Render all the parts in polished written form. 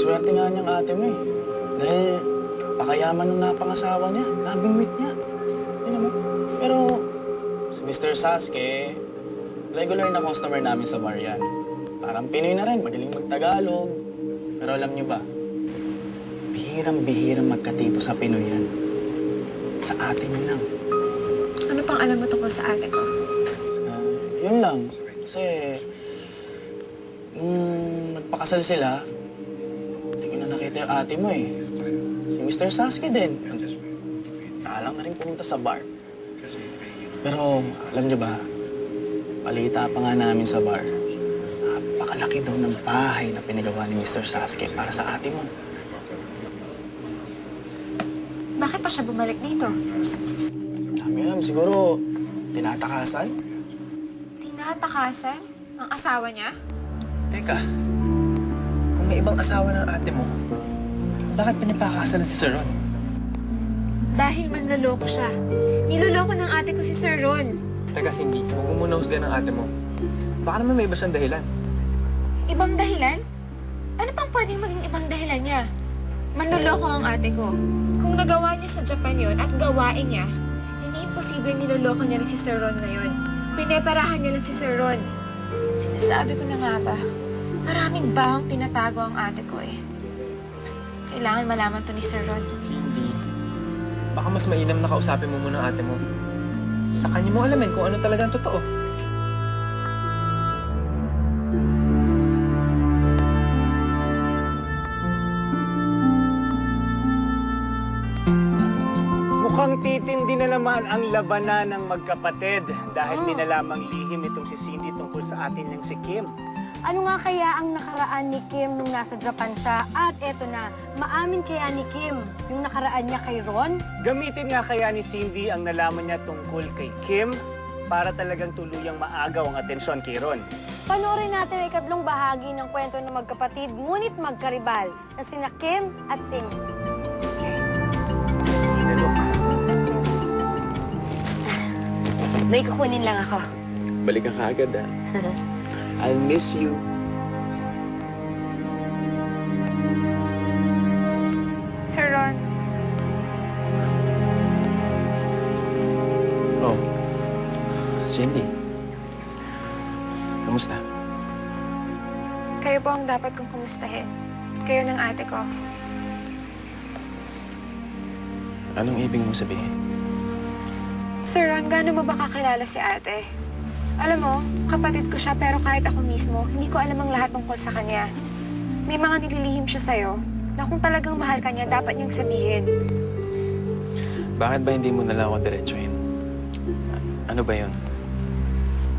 Swerte nga niyang ate mo eh. Dahil pakayaman ng napangasawa niya, nabingwit niya. Yun mo. Pero si Mr. Sasuke, regular na customer namin sa bar yan. Parang Pinoy na rin, magaling mag-Tagalog. Pero alam niyo ba, bihirang-bihirang magkatipo sa Pinoy yan. Sa ate niyo lang. Ano pang alam mo tungkol sa ate ko? Yun lang. Kasi, nung nagpakasal sila, hindi ko na nakita yung ate mo eh. Si Mr. Sasuke din. Nakalang na rin pumunta sa bar. Pero, alam niyo ba, balita pa nga namin sa bar, napakalaki daw ng bahay na pinagawa ni Mr. Sasuke para sa ate mo. Bakit pa siya bumalik dito? Dami alam, siguro tinatakasan? Tinatakasan? Ang asawa niya? Teka, kung may ibang asawa ng ate mo, bakit pinapakasalan si Sir Ron? Dahil manloloko siya. Niloloko ng ate ko si Sir Ron. Teka, Cindy, huwag mo muna husgan ng ate mo. Baka naman may iba siyang dahilan. Ibang dahilan? Ano pang pwedeng maging ibang dahilan niya? Manloloko ang ate ko. Kung nagawa niya sa Japan yon at gawain niya, hindi imposible niloloko niya rin si Sir Ron ngayon. Pineperahan niya lang si Sir Ron. Sinasabi ko na nga ba, maraming bahong tinatago ang ate ko eh. Kailangan malaman to ni Sir Ron. Cindy, baka mas mainam na kausapin mo muna ang ate mo. Sa kanya mo alamin kung ano talaga ang totoo. Mukhang titindi na naman ang labanan ng magkapatid dahil may nalamang lihim itong si Cindy tungkol sa atin niyang si Kim. Ano nga kaya ang nakaraan ni Kim nung nasa Japan siya? At eto na, maamin kaya ni Kim yung nakaraan niya kay Ron? Gamitin nga kaya ni Cindy ang nalaman niya tungkol kay Kim para talagang tuluyang maagaw ang atensyon kay Ron. Panoorin natin ang ikatlong bahagi ng kwento ng magkapatid, ngunit magkaribal, na sina Kim at Cindy. Sinalok. May kukunin lang ako. Balik ka kaagad, ha? I'll miss you. Sir Ron, Oh, Cindy. Kamusta? kayo po ang dapat kong kumustahin. Kayo ng ate ko. Anong ibig mong sabihin? Sir Ron, gaano mo ba kakilala si ate? Alam mo, kapatid ko siya pero kahit ako mismo, hindi ko alam ang lahat tungkol sa kanya. May mga nililihim siya sa'yo na kung talagang mahal ka niya, dapat niyang sabihin. Bakit ba hindi mo na lang ako diretsuhin? Ano ba yun?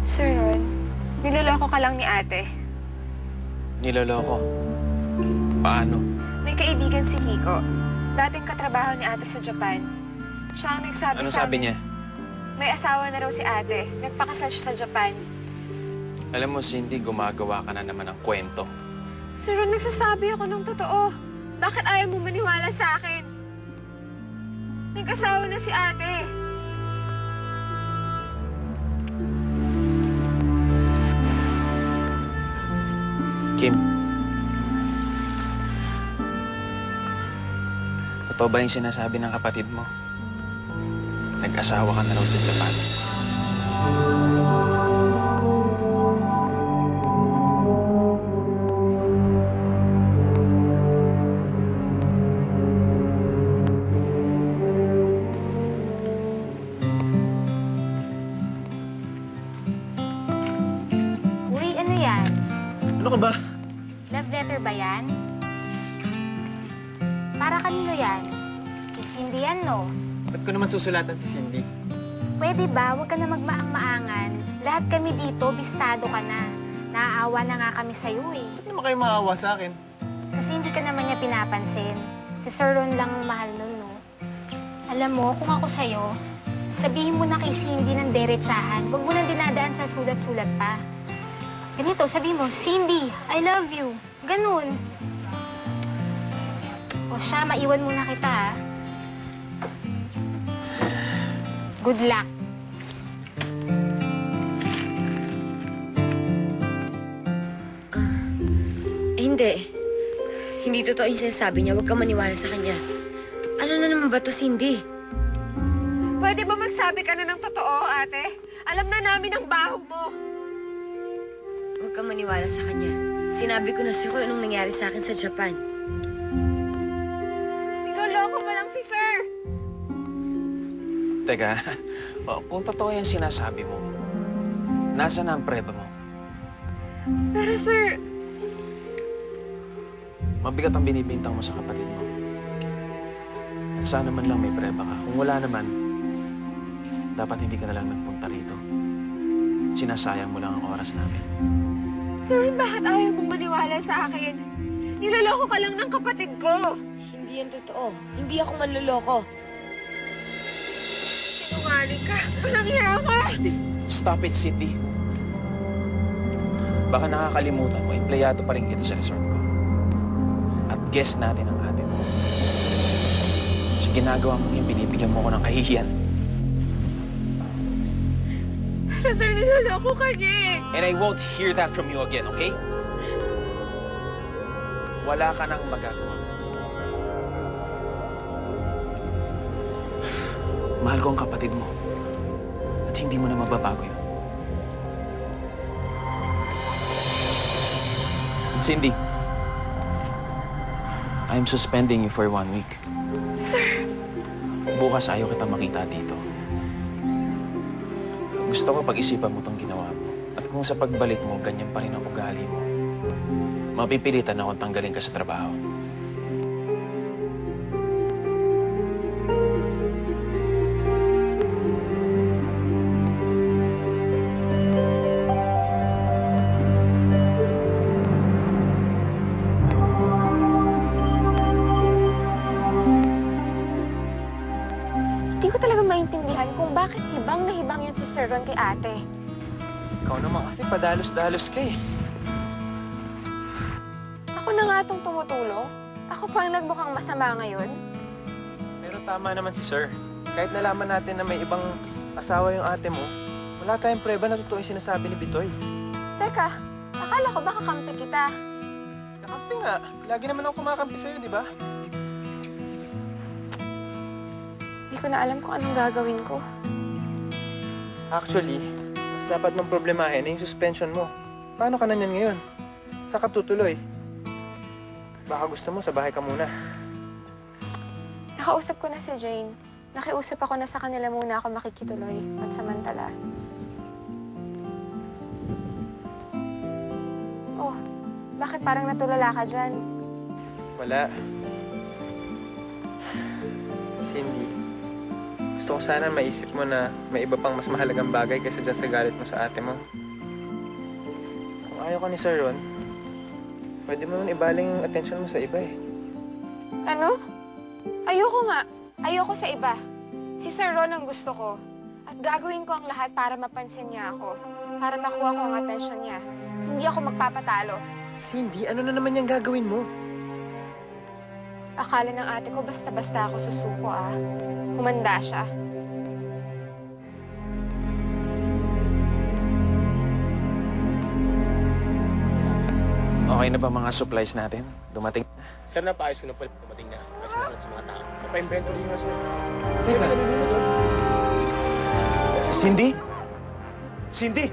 Sir Ron, niloloko ka lang ni ate. Niloloko? Paano? May kaibigan si Kiko. Dating katrabaho ni ate sa Japan. Siya ang nagsabi Ano sa sabi amin, niya? may asawa na raw si ate. Nagpakasal siya sa Japan. Alam mo, Cindy, gumagawa ka na naman ng kwento. Sir Ron, nagsasabi ako ng totoo. Bakit ayaw mo maniwala sa akin? Nag-asawa na si ate. Kim. Totoo ba yung sinasabi ng kapatid mo? Nag-asawa ka na raw sa Japan. Uy, ano yan? Ano ka ba? Love letter ba yan? Para kanino yan? Kay Cindy yan, no? Ba't ko naman susulatan si Cindy? Pwede ba? Huwag ka na magmaang-maangan. Lahat kami dito, bistado ka na. Naaawa na nga kami sa'yo, eh. Ba't naman kayo maawa sa akin? Kasi hindi ka naman niya pinapansin. Si Sir Ron lang ang mahal nun, no? Alam mo, kung ako sa'yo, sabihin mo na kay Cindy ng derechahan. Huwag mo nang dinadaan sa sulat-sulat pa. Ganito, sabihin mo, Cindy, I love you. Ganun. O siya, maiwan muna kita, ha? Good luck. Hindi. hindi totoo yung sinasabi niya, huwag kang maniwala sa kanya. Ano na naman ba to, Cindy? Pwede ba magsabi ka na ng totoo, ate? Alam na namin ang baho mo. Huwag kang maniwala sa kanya. Sinabi ko na sa'yo kung anong nangyari sa akin sa Japan. Niloloko mo lang si sir. Teka, kung totoo yung sinasabi mo, nasa na ang preba mo? Pero sir, Mabigat ang binibintang mo sa kapatid mo. At sana man lang may preba ka. Kung wala naman, dapat hindi ka na lang nagpunta rito. Sinasayang mo lang ang oras namin. sir, bakit ayaw mong maniwala sa akin? Niloloko ka lang ng kapatid ko. Hindi yan totoo. Hindi ako manloloko. Sinungaling ka. Walang hiya ka. Stop it, Cindy. Baka nakakalimutan mo, empleyado pa rin kita sa resort ko. At guest natin ang ate mo. Sa ginagawa mo yung binibigyan mo ko ng kahihiyan. Pero sir, niloloko ka niya eh. And I won't hear that from you again, okay? Wala ka nang magagawa. Mahal ko ang kapatid mo. At hindi mo na mababago yun. Cindy, I'm suspending you for 1 week. Sir, Bukas ayaw kita makita dito. Gusto ko pag-isipan mo itong ginawa mo. At kung sa pagbalik mo, ganyan pa rin ang ugali mo, mapipilitan akong tanggalin ka sa trabaho. hindi ko talaga maintindihan kung bakit hibang na hibang yun si Sir Ron kay ate. Ikaw naman kasi padalos-dalos ka eh. Ako na nga itong tumutulong. Ako pa ang nagmukhang masama ngayon. Pero tama naman si Sir. Kahit nalaman natin na may ibang asawa yung ate mo, wala tayong preba na totoo yung sinasabi ni Bitoy. Teka, akala ko baka kampi kita. Kakampi nga. Lagi naman ako kumakampi sa'yo, di ba? Hindi ko na alam kung anong gagawin ko. Actually, mas dapat mong problemahin yung suspension mo. Paano ka na niyan ngayon? Saka tutuloy. Baka gusto mo sa bahay ka muna. Nakausap ko na si Jane. Nakiusap ako na sa kanila muna ako makikituloy at samantala. Oh, bakit parang natulala ka dyan? Wala. Cindy, gusto ko sana maisip mo na may iba pang mas mahalagang bagay kaysa dyan sa galit mo sa ate mo. Kung ayaw ka ni Sir Ron, pwede mo nun ibaling yung attention mo sa iba eh. Ano? Ayoko nga. Ayoko sa iba. Si Sir Ron ang gusto ko. At gagawin ko ang lahat para mapansin niya ako. Para makuha ko ang atensyon niya. Hindi ako magpapatalo. Cindy, ano na naman yung gagawin mo? Akala ng ate ko basta-basta ako susuko ah. Humanda siya. Okay na ba mga supplies natin? Dumating? Sir, napaayos ko na pala dumating na. Ayos na sa mga tao. Napa-inventory nga, sir. Teka. Cindy? Cindy?